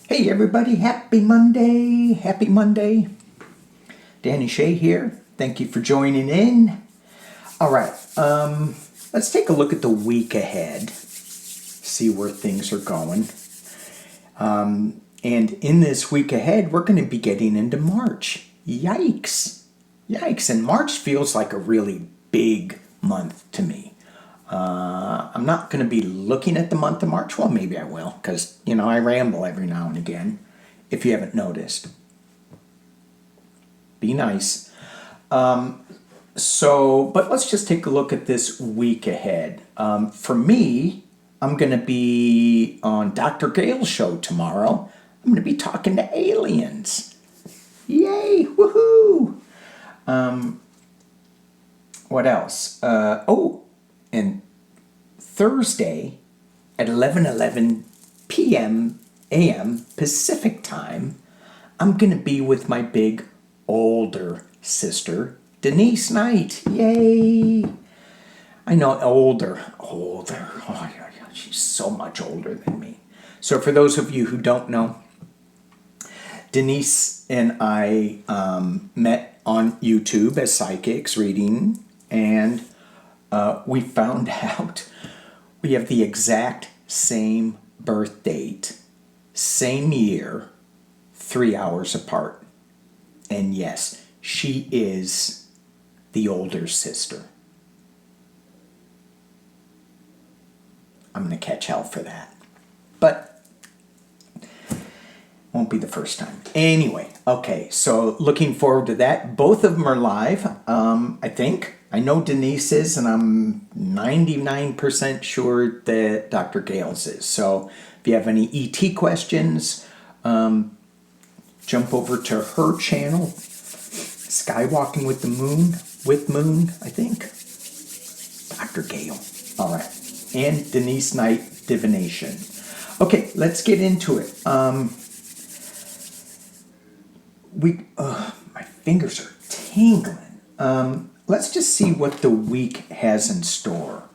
Hey everybody, happy Monday, happy Monday. Danny Shay here. Thank you for joining in. All right, let's take a look at the week ahead, see where things are going. And in this week ahead, we're going to be getting into March. Yikes. Yikes, and March feels like a really big month to me. I'm not going to be looking at the month of March. Well, maybe I will, because, I ramble every now and again, if you haven't noticed. Be nice. But let's just take a look at this week ahead. For me, I'm going to be on Dr. Gail's show tomorrow. I'm going to be talking to aliens. Yay! Woohoo! What else? And Thursday at 11:11 p.m. a.m. Pacific time, I'm going to be with my big older sister, Denise Knight. Yay! I know, older. Oh, yeah, she's so much older than me. So for those of you who don't know, Denise and I met on YouTube as psychics reading, and we found out we have the exact same birth date, same year, 3 hours apart. And yes, she is the older sister. I'm going to catch hell for that. But won't be the first time. Anyway, okay, so looking forward to that. Both of them are live, I think. I know Denise is, and I'm 99% sure that Dr. Gail's is. So if you have any ET questions, jump over to her channel, Skywalking with the Moon, I think. Dr. Gail. All right. And Denise Knight Divination. Okay, let's get into it. My fingers are tingling. Let's just see what the week has in store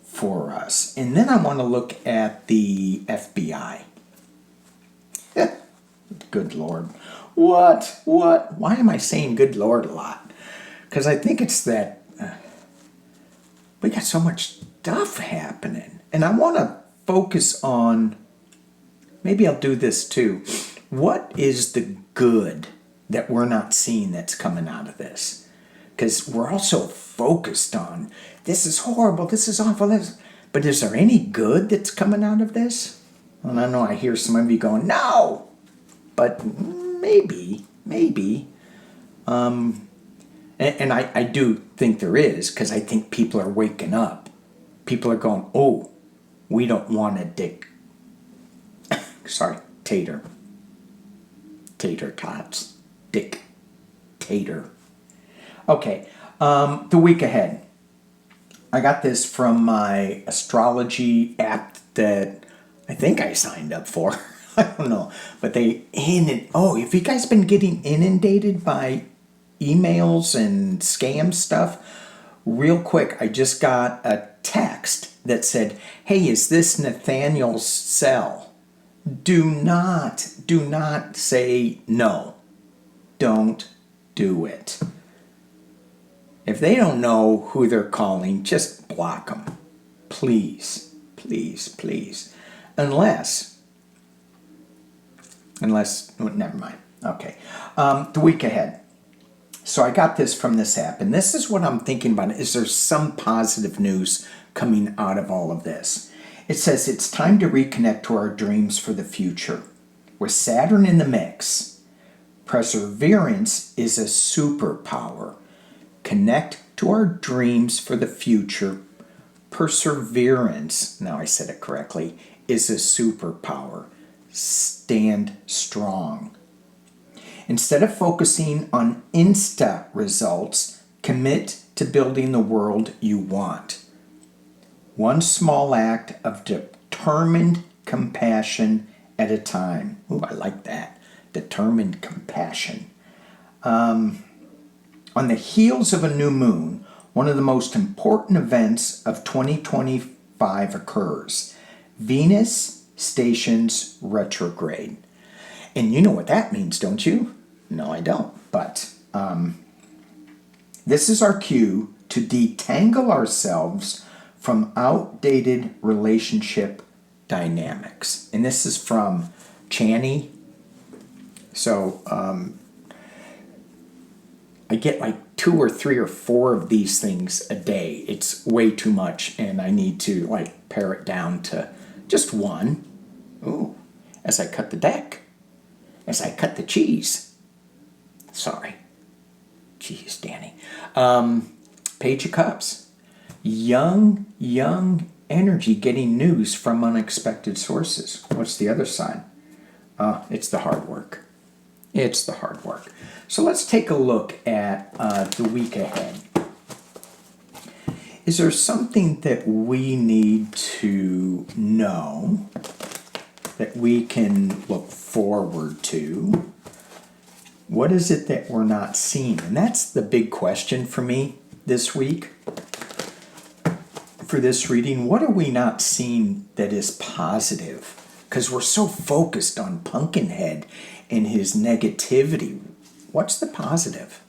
for us. And then I want to look at the FBI. Good Lord. What? Why am I saying good Lord a lot? Because I think it's that we got so much stuff happening. And I want to focus on, maybe I'll do this too. What is the good that we're not seeing that's coming out of this? Because we're all so focused on, this is horrible, this is awful, but is there any good that's coming out of this? And I know I hear some of you going, no! But maybe. And I do think there is, because I think people are waking up. People are going, oh, we don't want a tater tots. Dictator. Okay, the week ahead. I got this from my astrology app that I think I signed up for. I don't know. But if you guys been getting inundated by emails and scam stuff, real quick, I just got a text that said, hey, is this Nathaniel's cell? Do not say no. Don't do it. If they don't know who they're calling, just block them. Please. Unless, never mind. Okay. The week ahead. So I got this from this app, and this is what I'm thinking about. Is there some positive news coming out of all of this? It says it's time to reconnect to our dreams for the future. With Saturn in the mix, perseverance is a superpower. Connect to our dreams for the future. Perseverance, now I said it correctly, is a superpower. Stand strong. Instead of focusing on Insta results, commit to building the world you want. One small act of determined compassion at a time. Ooh, I like that. Determined compassion. On the heels of a new moon, one of the most important events of 2025 occurs. Venus stations retrograde. And you know what that means, don't you? No, I don't. But this is our cue to detangle ourselves from outdated relationship dynamics. And this is from Chani. So I get like 2 or 3 or 4 of these things a day. It's way too much, and I need to like pare it down to just one. Ooh, as I cut the deck, as I cut the cheese. Sorry. Jeez, Danny. Page of Cups. Young energy getting news from unexpected sources. What's the other side? It's the hard work. It's the hard work. So let's take a look at the week ahead. Is there something that we need to know that we can look forward to? What is it that we're not seeing? And that's the big question for me this week. For this reading, what are we not seeing that is positive? Because we're so focused on Pumpkinhead and his negativity. What's the positive?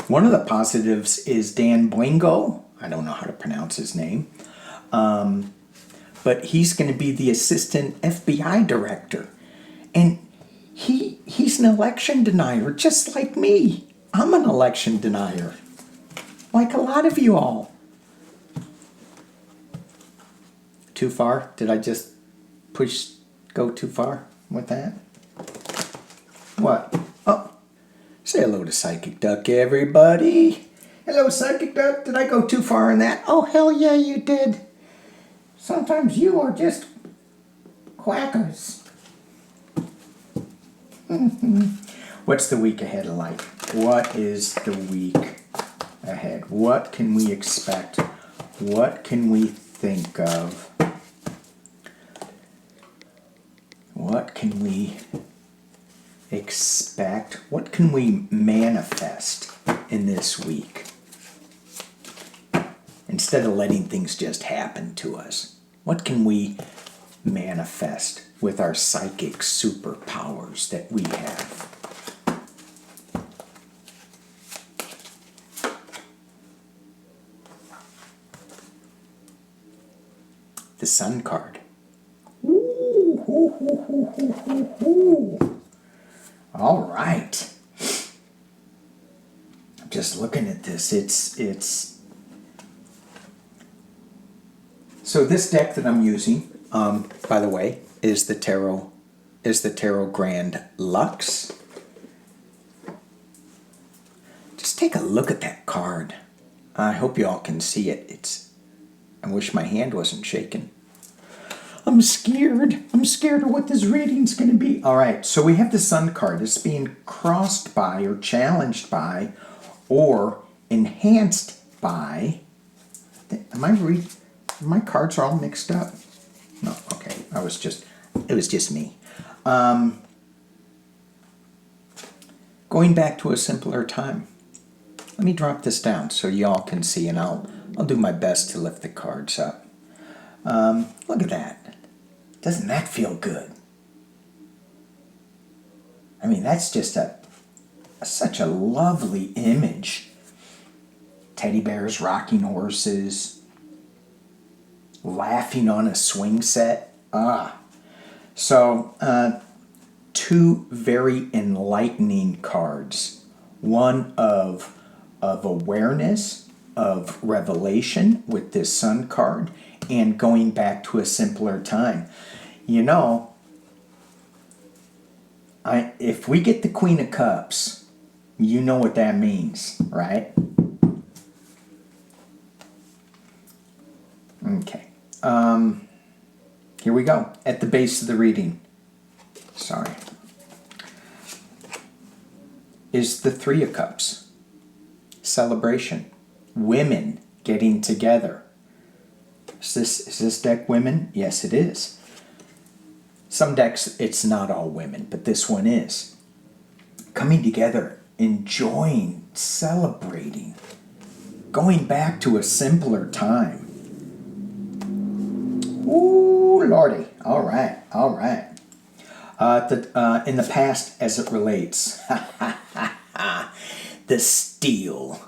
One of the positives is Dan Blingo. I don't know how to pronounce his name. But he's going to be the assistant FBI director. And he's an election denier, just like me. I'm an election denier, like a lot of you all. Too far? Did I just go too far with that? What? Oh, say hello to Psychic Duck, everybody. Hello, Psychic Duck. Did I go too far in that? Oh, hell yeah, you did. Sometimes you are just quackers. What's the week ahead like? What is the week ahead? What can we expect? What can we think of? What can we expect? What can we manifest in this week? Instead of letting things just happen to us, what can we manifest with our psychic superpowers that we have? The Sun card. Ooh, ooh, ooh, ooh, ooh, ooh. All right. I'm just looking at this. It's so this deck that I'm using, by the way, is the Tarot Grand Lux. Just take a look at that card. I hope you all can see it. I wish my hand wasn't shaking. I'm scared. I'm scared of what this reading's going to be. All right, so we have the Sun card. It's being crossed by or challenged by or enhanced by. My cards are all mixed up. No, okay. It was just me. Going back to a simpler time. Let me drop this down so y'all can see, and I'll do my best to lift the cards up. Look at that. Doesn't that feel good? I mean, that's just such a lovely image. Teddy bears rocking horses, laughing on a swing set. So 2 very enlightening cards. One of awareness, of revelation with this Sun card, and going back to a simpler time. You know, if we get the Queen of Cups, you know what that means, right? Okay. Here we go. At the base of the reading. Sorry. Is the 3 of Cups. Celebration. Women getting together. Is this deck women? Yes, it is. Some decks, it's not all women, but this one is. Coming together, enjoying, celebrating, going back to a simpler time. Ooh lordy. All right. All right. In the past, as it relates, the steel.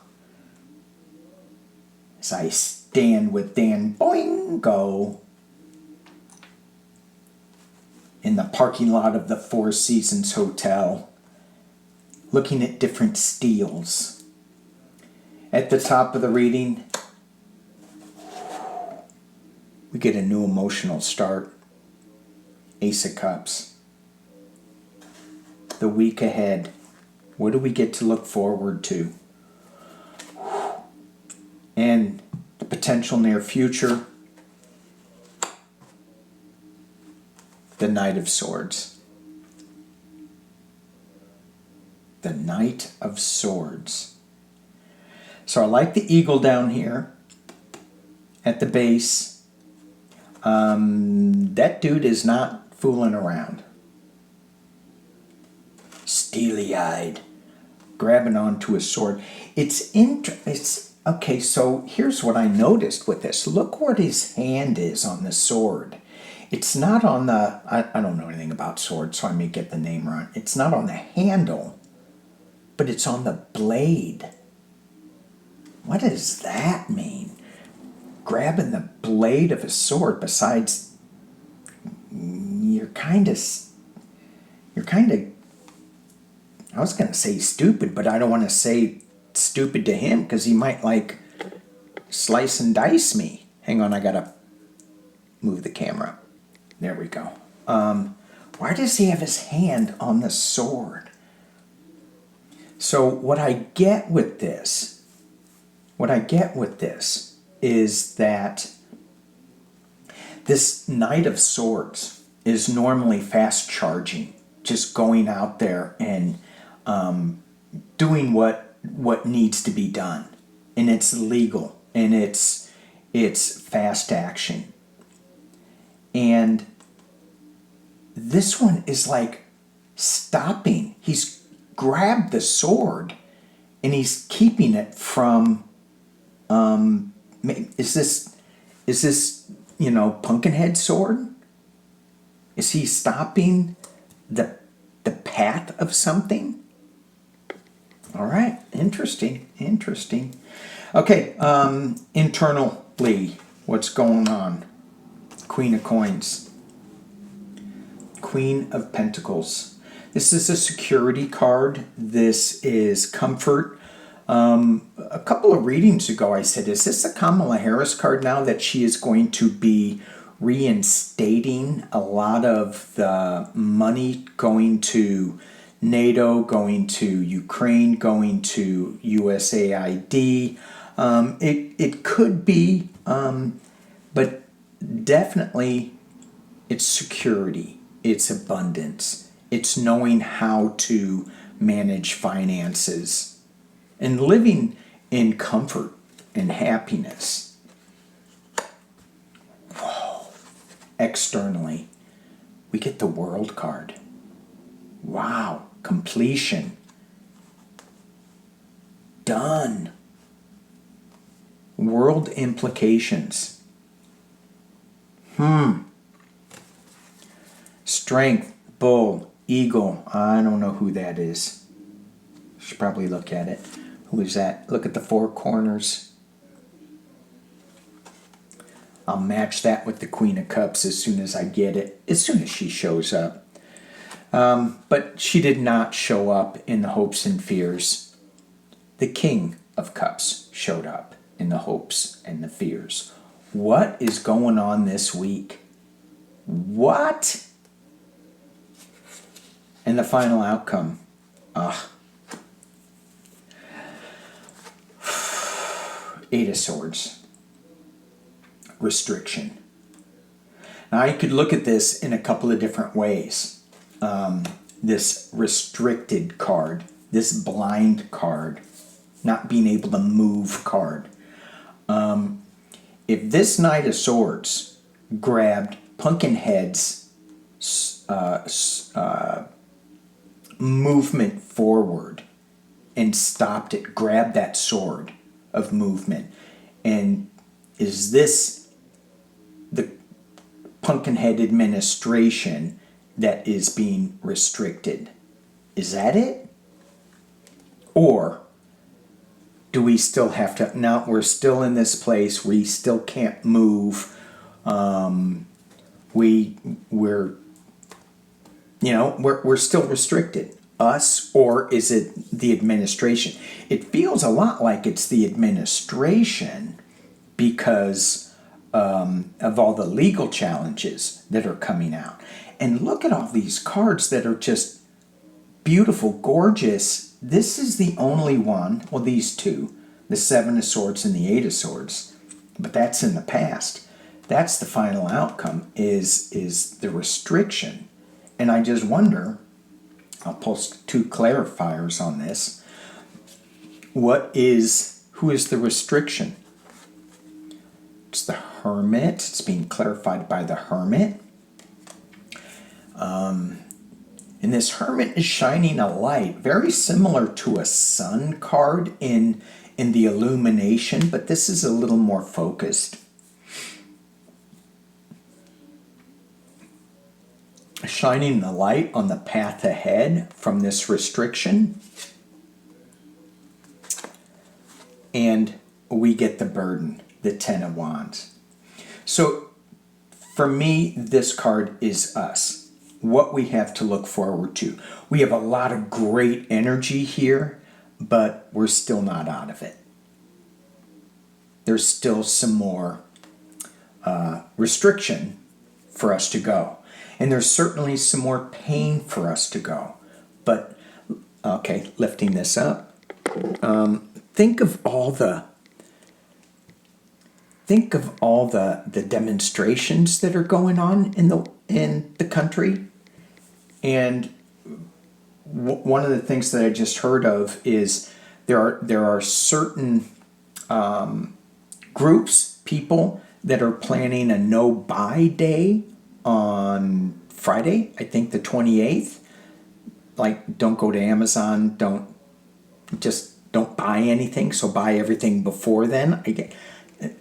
As I stand with Dan Boingo in the parking lot of the Four Seasons Hotel, looking at different steels. At the top of the reading, we get a new emotional start. Ace of Cups. The week ahead. What do we get to look forward to? And the potential near future. The Knight of Swords. The Knight of Swords. So I like the eagle down here at the base. That dude is not fooling around. Steely-eyed, grabbing onto a sword. It's okay. So here's what I noticed with this. Look what his hand is on the sword. It's not on the. I don't know anything about swords, so I may get the name wrong. It's not on the handle, but it's on the blade. What does that mean? Grabbing the blade of a sword. Besides, you're kind of. I was going to say stupid, but I don't want to say stupid to him because he might like slice and dice me. Hang on, I got to move the camera. There we go. Why does he have his hand on the sword? So what I get with this is that this Knight of Swords is normally fast charging, just going out there and doing what needs to be done, and it's legal, and it's fast action. And this one is like stopping. He's grabbed the sword, and he's keeping it from. Is this Pumpkinhead sword? Is he stopping the path of something? All right, interesting. Okay, internally, what's going on? Queen of Coins. Queen of Pentacles. This is a security card. This is comfort. A couple of readings ago, I said, is this a Kamala Harris card now that she is going to be reinstating a lot of the money going to NATO, going to Ukraine, going to USAID? It could be, but definitely it's security, it's abundance, it's knowing how to manage finances and living in comfort and happiness. Whoa. Externally, we get the World card. Wow. Completion. Done. World implications. Strength, bull, eagle. I don't know who that is. Should probably look at it. Who is that? Look at the four corners. I'll match that with the Queen of Cups as soon as I get it. As soon as she shows up. But she did not show up in the hopes and fears. The King of Cups showed up in the hopes and the fears. What is going on this week? What? And the final outcome. Eight of Swords. Restriction. Now I could look at this in a couple of different ways. This restricted card, this blind card, not being able to move card. If this Knight of Swords grabbed Pumpkinhead's movement forward and stopped it, grabbed that sword of movement, and is this the Pumpkinhead administration that is being restricted. Is that it? Or do we still have to? No, we're still in this place. We still can't move. We're still restricted. Us, or is it the administration? It feels a lot like it's the administration because of all the legal challenges that are coming out. And look at all these cards that are just beautiful, gorgeous. This is the only one, well, these two, the Seven of Swords and the Eight of Swords, but that's in the past. That's the final outcome, is the restriction. And I just wonder, I'll post two clarifiers on this. Who is the restriction? It's the Hermit. It's being clarified by the Hermit. And this Hermit is shining a light, very similar to a Sun card in the illumination, but this is a little more focused. Shining the light on the path ahead from this restriction. And we get the burden, the Ten of Wands. So for me, this card is us. What we have to look forward to. We have a lot of great energy here, but we're still not out of it. There's still some more restriction for us to go. And there's certainly some more pain for us to go. But, okay, lifting this up. Think of all the demonstrations that are going on in the country. And one of the things that I just heard of is there are certain groups, people that are planning a no-buy day on Friday, I think the 28th. Like, don't go to Amazon, don't buy anything, so buy everything before then.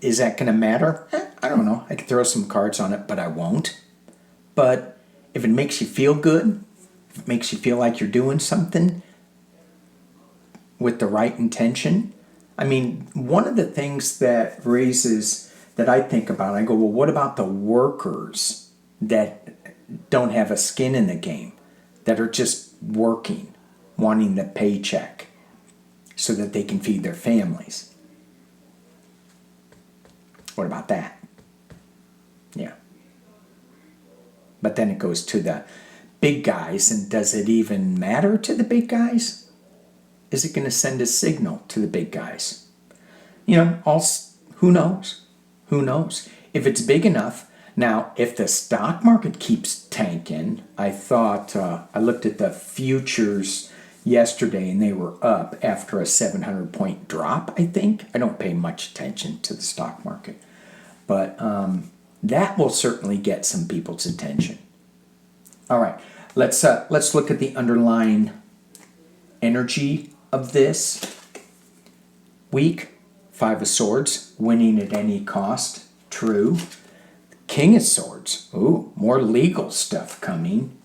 Is that going to matter? I don't know. I could throw some cards on it, but I won't. But if it makes you feel good, if it makes you feel like you're doing something with the right intention. I mean, one of the things that I think about, I go, well, what about the workers that don't have a skin in the game, that are just working, wanting the paycheck so that they can feed their families? What about that? Yeah. But then it goes to the big guys, and does it even matter to the big guys? Is it going to send a signal to the big guys? Who knows? Who knows? If it's big enough. Now, if the stock market keeps tanking, I thought, I looked at the futures yesterday and they were up after a 700-point drop, I think. I don't pay much attention to the stock market. But that will certainly get some people's attention. All right, let's look at the underlying energy of this week. Five of Swords, winning at any cost. True. King of Swords. Ooh, more legal stuff coming.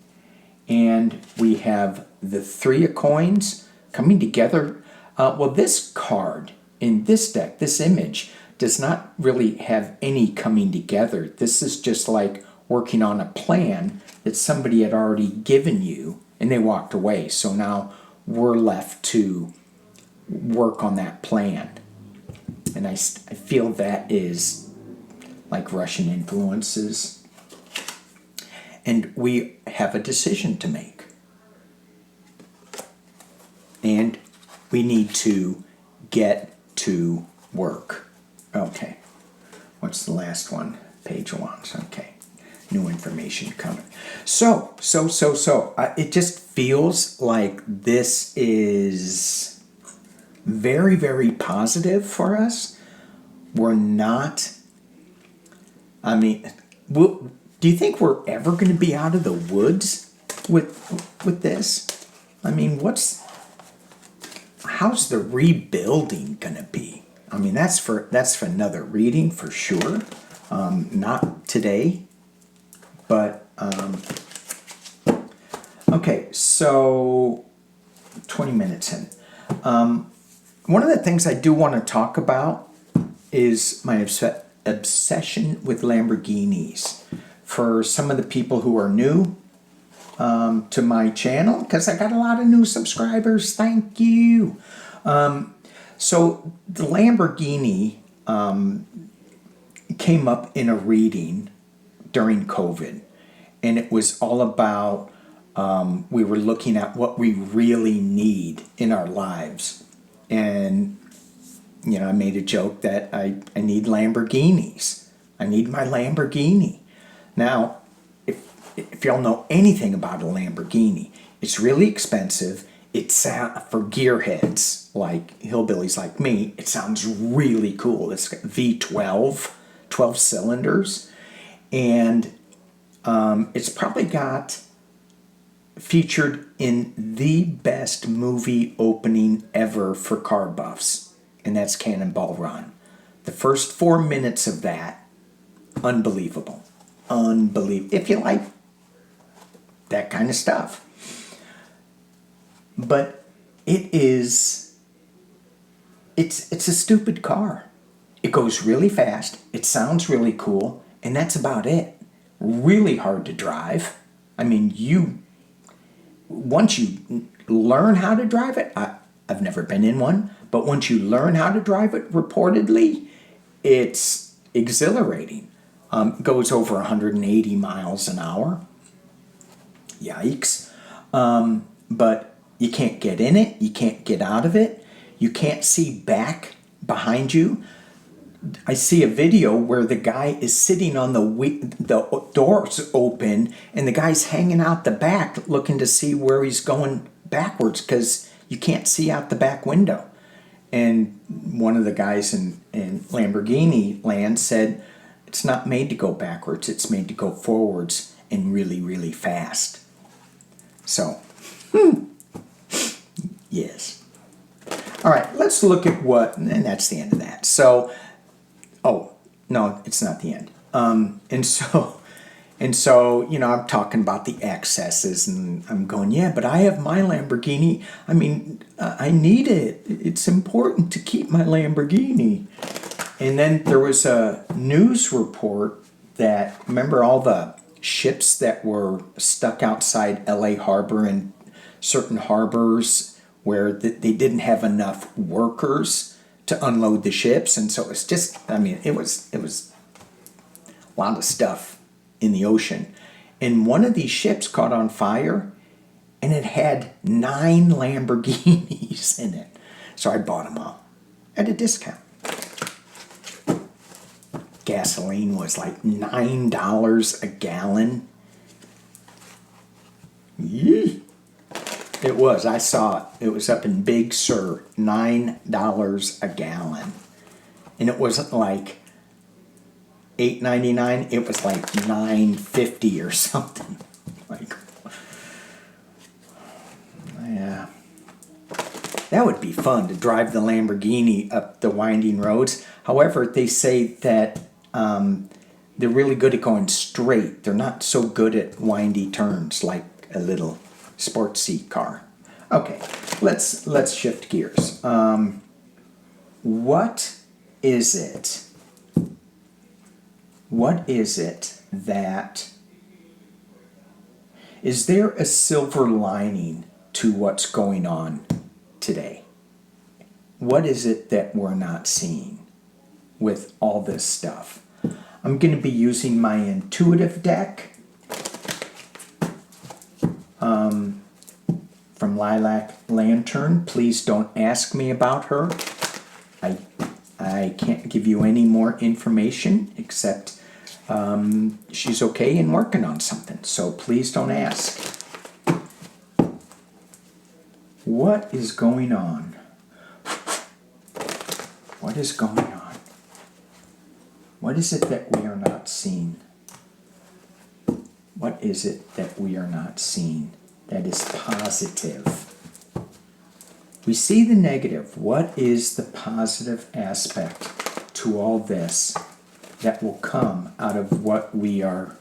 And we have the Three of Coins coming together. Well, this card in this deck, this image, does not really have any coming together. This is just like working on a plan that somebody had already given you and they walked away. So now we're left to work on that plan. And I feel that is like Russian influences. And we have a decision to make. And we need to get to work. Okay. What's the last one? Page of Wands. Okay. New information coming. So. It just feels like this is very, very positive for us. We're not, do you think we're ever going to be out of the woods with this? How's the rebuilding going to be? That's for another reading for sure. Not today. But, okay, so 20 minutes in. One of the things I do want to talk about is my obsession with Lamborghinis. For some of the people who are new to my channel, because I got a lot of new subscribers, thank you. So the Lamborghini came up in a reading during COVID, and it was all about we were looking at what we really need in our lives. And, you know, I made a joke that I need Lamborghinis. I need my Lamborghini. Now, if y'all know anything about a Lamborghini, it's really expensive. It's for gearheads, like hillbillies like me, it sounds really cool. It's got V12, 12 cylinders. And it's probably got featured in the best movie opening ever for car buffs, and that's Cannonball Run. The first 4 minutes of that, unbelievable. Unbelievable. If you like that kind of stuff. But it's a stupid car. It goes really fast, it sounds really cool, and that's about it. Really hard to drive. I mean, once you learn how to drive it, I've never been in one, but once you learn how to drive it, reportedly, it's exhilarating. Goes over 180 miles an hour. Yikes. But you can't get in it, you can't get out of it, you can't see back behind you. I see a video where the guy is sitting on the doors open, and the guy's hanging out the back looking to see where he's going backwards because you can't see out the back window. And one of the guys in Lamborghini land said, it's not made to go backwards, it's made to go forwards and really, really fast. So, yes. All right, let's look at and that's the end of that. So, oh, no, it's not the end. And so, you know, I'm talking about the excesses, and I'm going, yeah, but I have my Lamborghini. I mean, I need it. It's important to keep my Lamborghini. And then there was a news report that, remember all the ships that were stuck outside LA Harbor and certain harbors where they didn't have enough workers to unload the ships, and so it's just, I mean, it was a lot of stuff in the ocean. And one of these ships caught on fire, and it had 9 Lamborghinis in it. So I bought them all at a discount. Gasoline was like $9 a gallon. Yee. It was. I saw it. It was up in Big Sur, $9 a gallon. And it wasn't like $8.99. It was like $9.50 or something. Like, yeah. That would be fun to drive the Lamborghini up the winding roads. However, they say that they're really good at going straight. They're not so good at windy turns like a little sportsy car. Okay, let's shift gears. What is it? What is it that... Is there a silver lining to what's going on today? What is it that we're not seeing with all this stuff? I'm going to be using my intuitive deck from Lilac Lantern. Please don't ask me about her. I can't give you any more information except she's okay and working on something. So please don't ask. What is going on? What is going on? What is it that we are not seeing? What is it that we are not seeing that is positive? We see the negative. What is the positive aspect to all this that will come out of what we are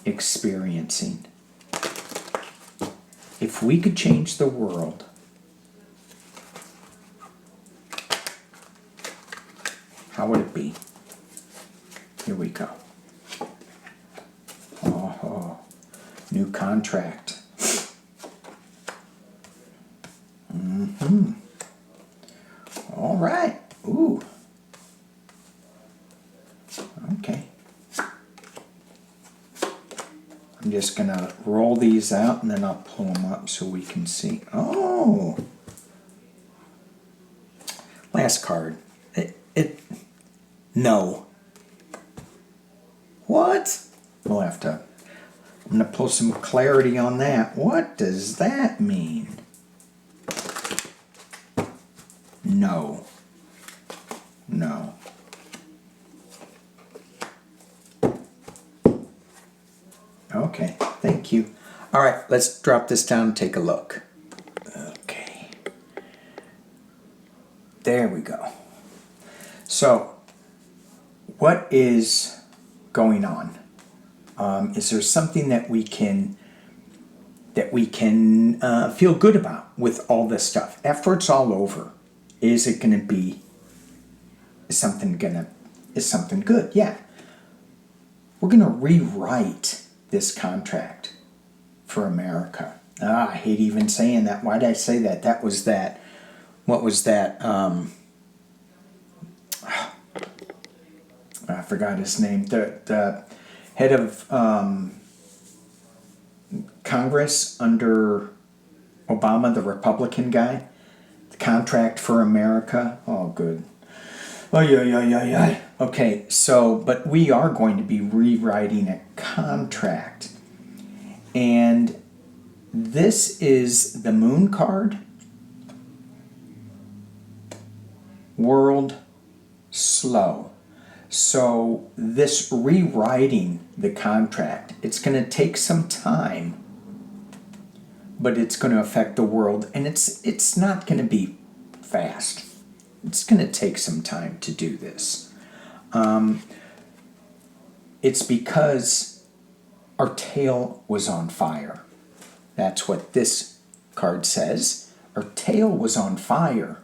experiencing. If we could change the world, how would it be? Here we go. Oh, new contract. All right. Ooh. Okay. I'm just going to roll these out and then I'll pull them up so we can see. Oh. Last card. No. What? We'll have to. I'm going to pull some clarity on that. What does that mean? No. No. Okay, thank you. All right, let's drop this down and take a look. Okay. There we go. So, what is going on? Is there something that we can feel good about with all this stuff after it's all over? Is it going to be? Is something good? Yeah. We're going to rewrite this contract for America. I hate even saying that. Why did I say that? That was that. What was that? I forgot his name. The head of Congress under Obama, the Republican guy. The contract for America. Oh, good. Oh, yeah. Okay, so, but we are going to be rewriting a contract. And this is the moon card. World slow. So this rewriting the contract, it's going to take some time, but it's going to affect the world, and it's not going to be fast. It's going to take some time to do this. It's because our tail was on fire. That's what this card says. Our tail was on fire,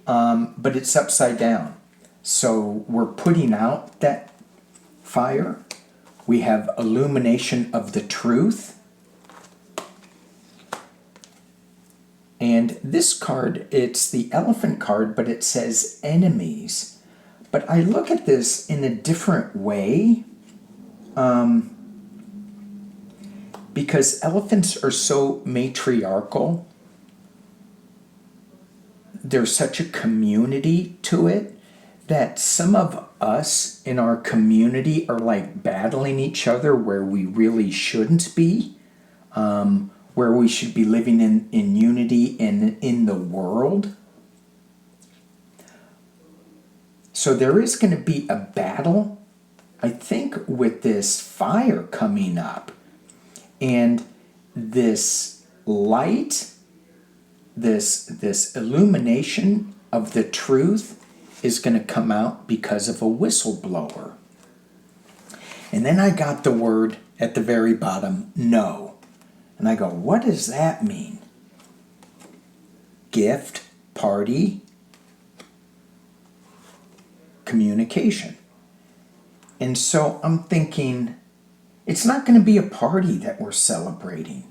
but it's upside down. So we're putting out that fire. We have illumination of the truth. And this card, it's the elephant card, but it says enemies. But I look at this in a different way, because elephants are so matriarchal. There's such a community to it that some of us in our community are like battling each other where we really shouldn't be, where we should be living in unity and in the world. So there is going to be a battle, I think, with this fire coming up. And this light, this illumination of the truth is going to come out because of a whistleblower. And then I got the word at the very bottom, no. And I go, what does that mean? Gift, party, communication. And so I'm thinking, it's not going to be a party that we're celebrating.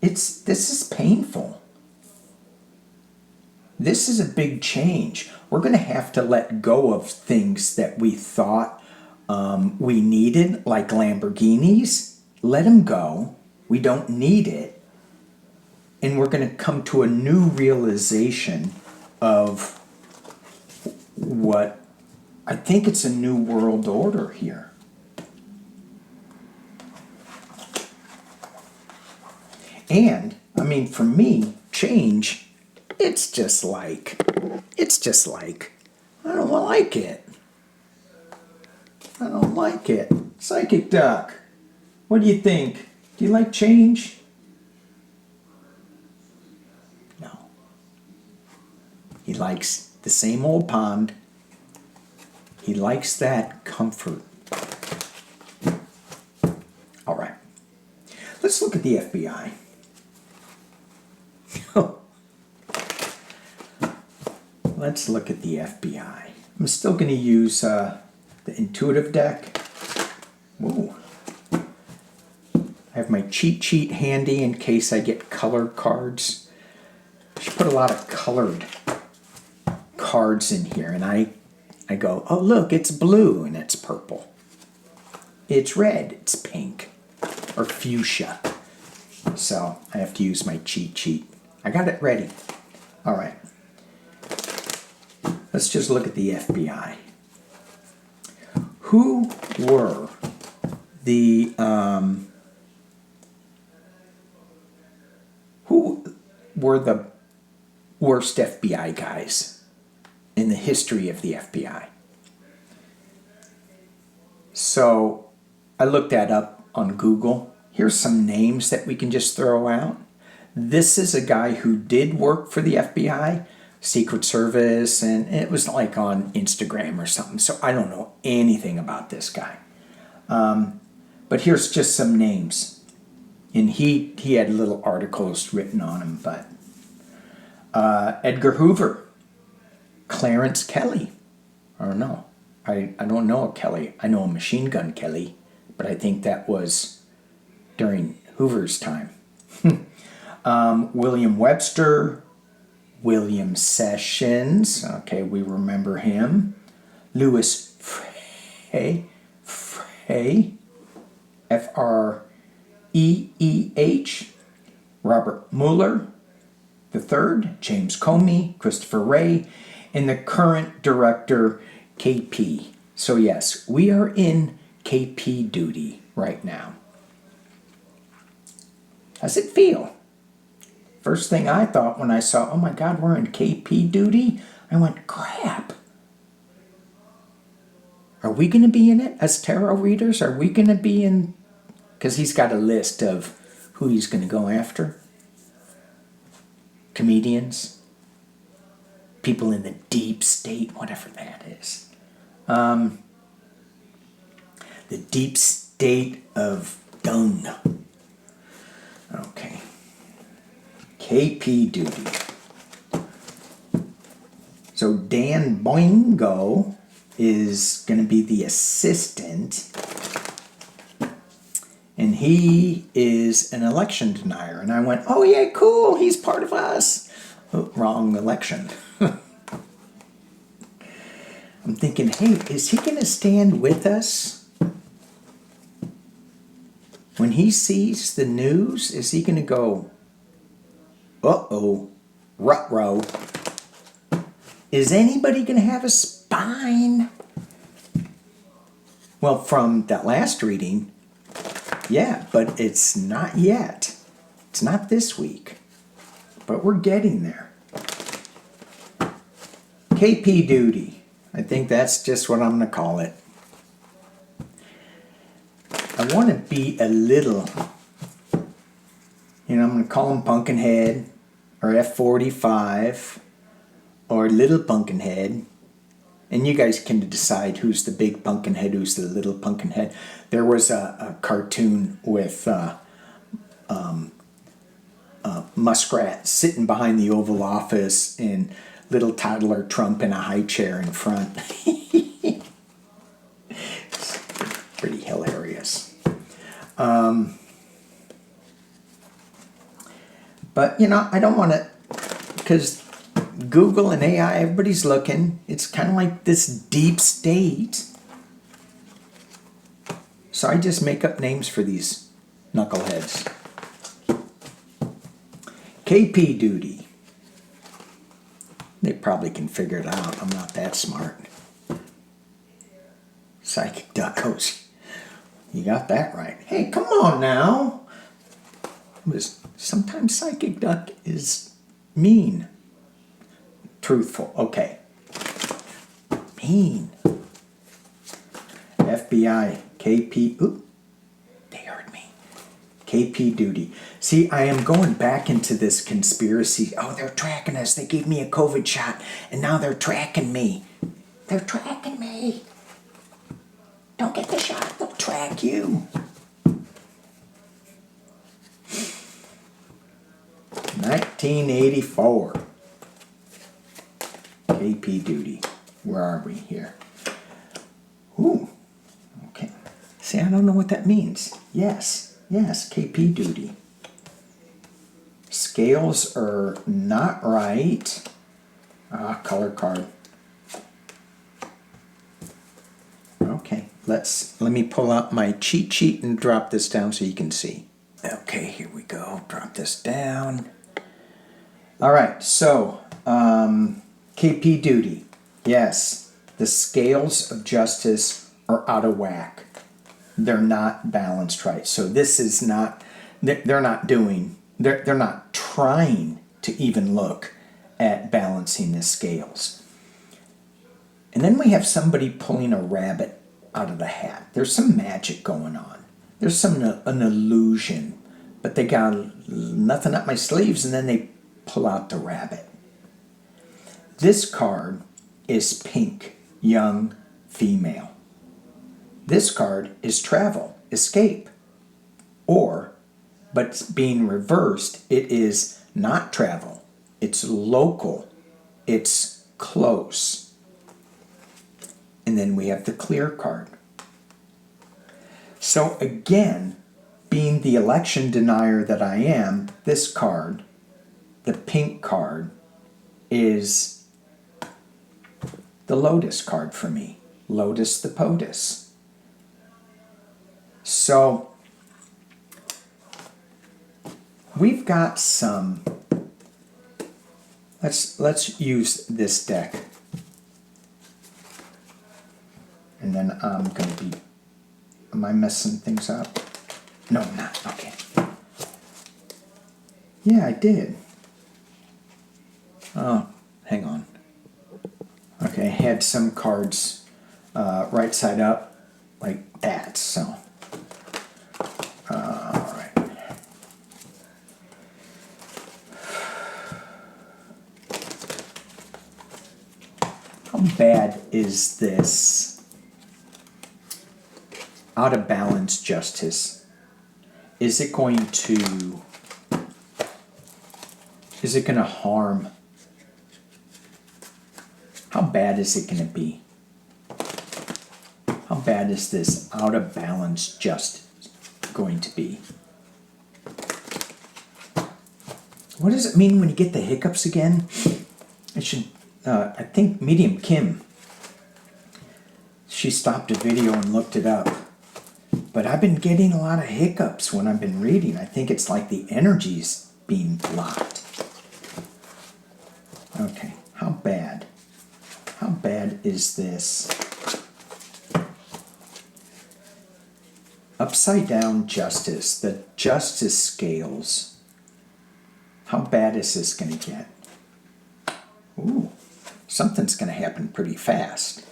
This is painful. This is a big change. We're going to have to let go of things that we thought we needed, like Lamborghinis. Let them go. We don't need it. And we're going to come to a new realization of what I think it's a new world order here. And, I mean, for me, change, it's just like, I don't like it. I don't like it. Psychic Duck, what do you think? Do you like change? No. He likes the same old pond. He likes that comfort. let's look at the FBI. Let's look at the FBI. I'm still going to use the intuitive deck. Whoa. I have my cheat sheet handy in case I get colored cards. I should put a lot of colored cards in here, and I go, oh look, it's blue and it's purple. It's red, it's pink, or fuchsia. So I have to use my cheat sheet. I got it ready. All right. Let's just look at the FBI. Who were the worst FBI guys in the history of the FBI? So I looked that up on Google. Here's some names that we can just throw out. This is a guy who did work for the FBI, Secret Service, and it was like on Instagram or something. So I don't know anything about this guy. But here's just some names. And he had little articles written on him, but Edgar Hoover, Clarence Kelly. I don't know. I don't know a Kelly. I know a Machine Gun Kelly, but I think that was during Hoover's time. William Webster, William Sessions. Okay, we remember him. Louis Freeh, F-R-E-E-H. Robert Mueller III, James Comey, Christopher Wray, and the current director, KP. So yes, we are in KP duty right now. How's it feel? First thing I thought when I saw, oh my God, we're in KP duty, I went, crap. Are we going to be in it as tarot readers? Are we going to be in, because he's got a list of who he's going to go after. Comedians, people in the deep state, whatever that is. The deep state of dung. Okay. KP duty. So Dan Boingo is going to be the assistant. And he is an election denier. And I went, oh yeah, cool, he's part of us. Oh, wrong election. I'm thinking, hey, is he going to stand with us? When he sees the news, is he going to go, uh-oh, ruh-roh. Is anybody going to have a spine? Well, from that last reading, yeah, but it's not yet. It's not this week. But we're getting there. KP duty. I think that's just what I'm going to call it. I want to be a little, I'm going to call him Pumpkinhead or F45 or Little Pumpkinhead. And you guys can decide who's the big Pumpkinhead, who's the little Pumpkinhead. There was a cartoon with Muskrat sitting behind the Oval Office and little toddler Trump in a high chair in front. It's pretty hilarious. But, I don't want to, because Google and AI, everybody's looking. It's kind of like this deep state. So I just make up names for these knuckleheads. KP duty. They probably can figure it out. I'm not that smart. Psychic Duck goes, you got that right. Hey, come on now. Sometimes Psychic Duck is mean. Truthful. Okay. Mean. FBI. KP. Oop. They heard me. KP duty. See, I am going back into this conspiracy. Oh, they're tracking us. They gave me a COVID shot, and now they're tracking me. They're tracking me. Don't get the shot. They'll track you. 1984. KP duty. Where are we here? Ooh. Okay. See, I don't know what that means. Yes. Yes, KP duty. Scales are not right. Color card. Okay, let me pull out my cheat sheet and drop this down so you can see. Okay, here we go. Drop this down. All right, so KP duty. Yes, the scales of justice are out of whack. They're not balanced right. So this is not. They're not doing. They're not trying to even look at balancing the scales. And then we have somebody pulling a rabbit out of the hat. There's some magic going on. There's an illusion, but they got nothing up my sleeves, and then they pull out the rabbit. This card is pink, young, female. This card is travel, escape, but being reversed, it is not travel. It's local. It's close. And then we have the clear card. So again, being the election denier that I am, this card, the pink card, is the Lotus card for me. Lotus the POTUS. So we've got some. Let's use this deck. And then I'm going to be. Am I messing things up? No, I'm not. Okay. Yeah, I did. Oh, hang on. Okay, I had some cards right side up like that, so. All right. How bad is this out of balance justice? Is it going to harm? How bad is it going to be? How bad is this out of balance justice going to be? What does it mean when you get the hiccups again? I think Medium Kim, she stopped a video and looked it up. But I've been getting a lot of hiccups when I've been reading. I think it's like the energy's being blocked. Okay, how bad? How bad is this? Upside down justice, the justice scales. How bad is this going to get? Ooh, something's going to happen pretty fast.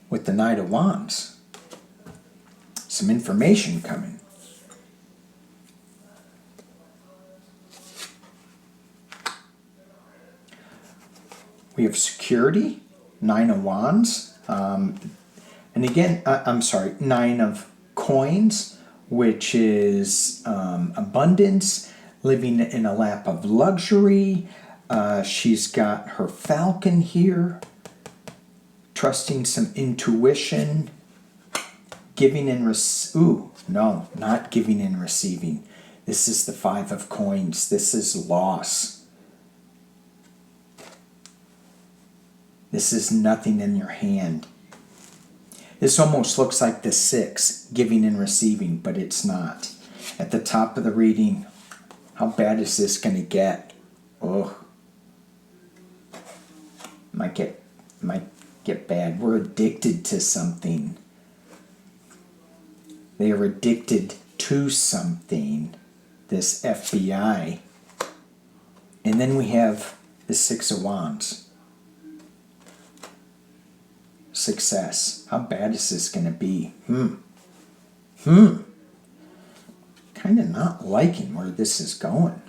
With the Knight of Wands. Some information coming. We have security, 9 of Wands, and again, Nine of Coins, which is abundance, living in a lap of luxury. She's got her falcon here, trusting some intuition, giving and not giving and receiving. This is the 5 of Coins. This is loss. This is nothing in your hand. This almost looks like the 6, giving and receiving, but it's not. At the top of the reading, how bad is this going to get? Oh, might get bad. We're addicted to something. They are addicted to something. This FBI. And then we have the 6 of Wands. Success. How bad is this going to be? Kind of not liking where this is going.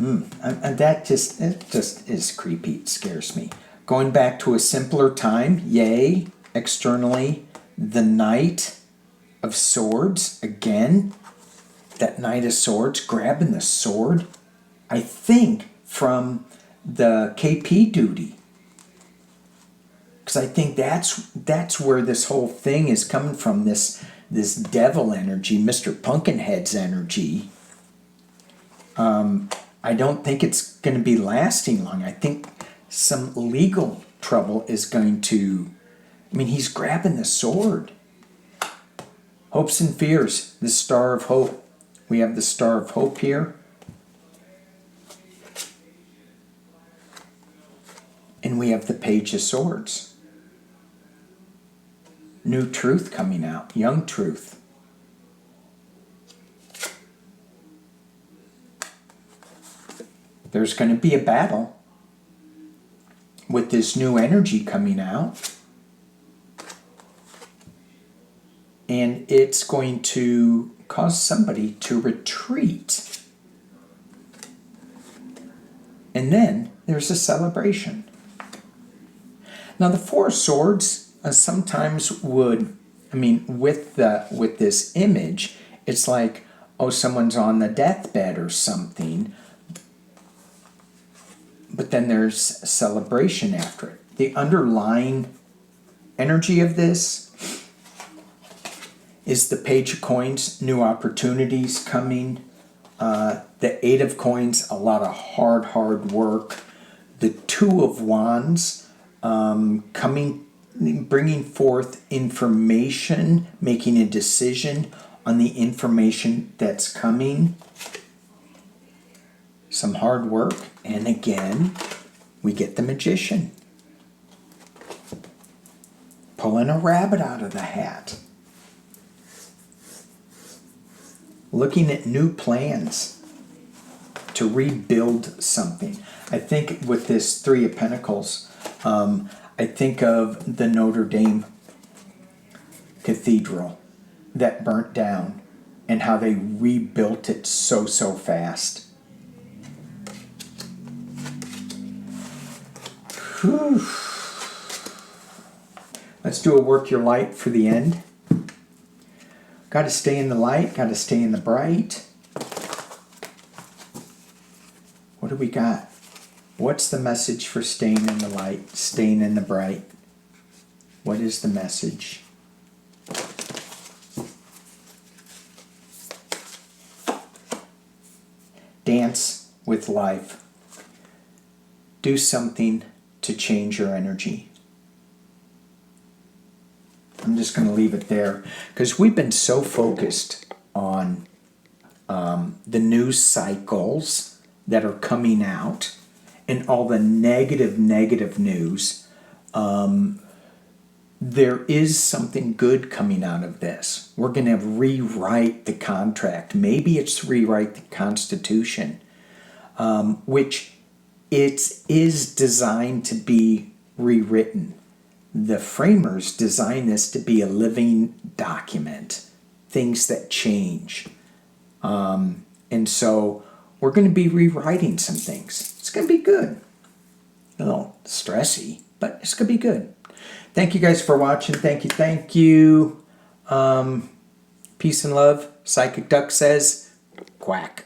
And that it just is creepy. It scares me. Going back to a simpler time, yay. Externally, the Knight of Swords, again. That Knight of Swords, grabbing the sword. I think from the KP duty. Because I think that's where this whole thing is coming from, this devil energy, Mr. Pumpkinhead's energy. I don't think it's going to be lasting long. I think some legal trouble is going to... I mean, he's grabbing the sword. Hopes and fears, the Star of Hope. We have the Star of Hope here. And we have the Page of Swords. New truth coming out, young truth. There's going to be a battle with this new energy coming out. And it's going to cause somebody to retreat. And then there's a celebration. Now the Four of Swords sometimes would, I mean, with this image, it's like, oh, someone's on the deathbed or something. But then there's a celebration after it. The underlying energy of this is the Page of Coins, new opportunities coming. The Eight of Coins, a lot of hard work. The Two of Wands, coming, bringing forth information, making a decision on the information that's coming. Some hard work, and again, we get the Magician. Pulling a rabbit out of the hat. Looking at new plans to rebuild something. I think with this Three of Pentacles, I think of the Notre Dame Cathedral that burnt down and how they rebuilt it so fast. Whew. Let's do a work your light for the end. Got to stay in the light, got to stay in the bright. What do we got? What's the message for staying in the light, staying in the bright? What is the message? Dance with life. Do something to change your energy. I'm just going to leave it there because we've been so focused on the news cycles that are coming out and all the negative news. There is something good coming out of this. We're going to rewrite the contract. Maybe it's rewrite the Constitution, which it is designed to be rewritten. The framers designed this to be a living document, things that change. And so we're going to be rewriting some things. It's going to be good. A little stressy, but it's going to be good. Thank you guys for watching. Thank you. Peace and love. Psychic Duck says, quack.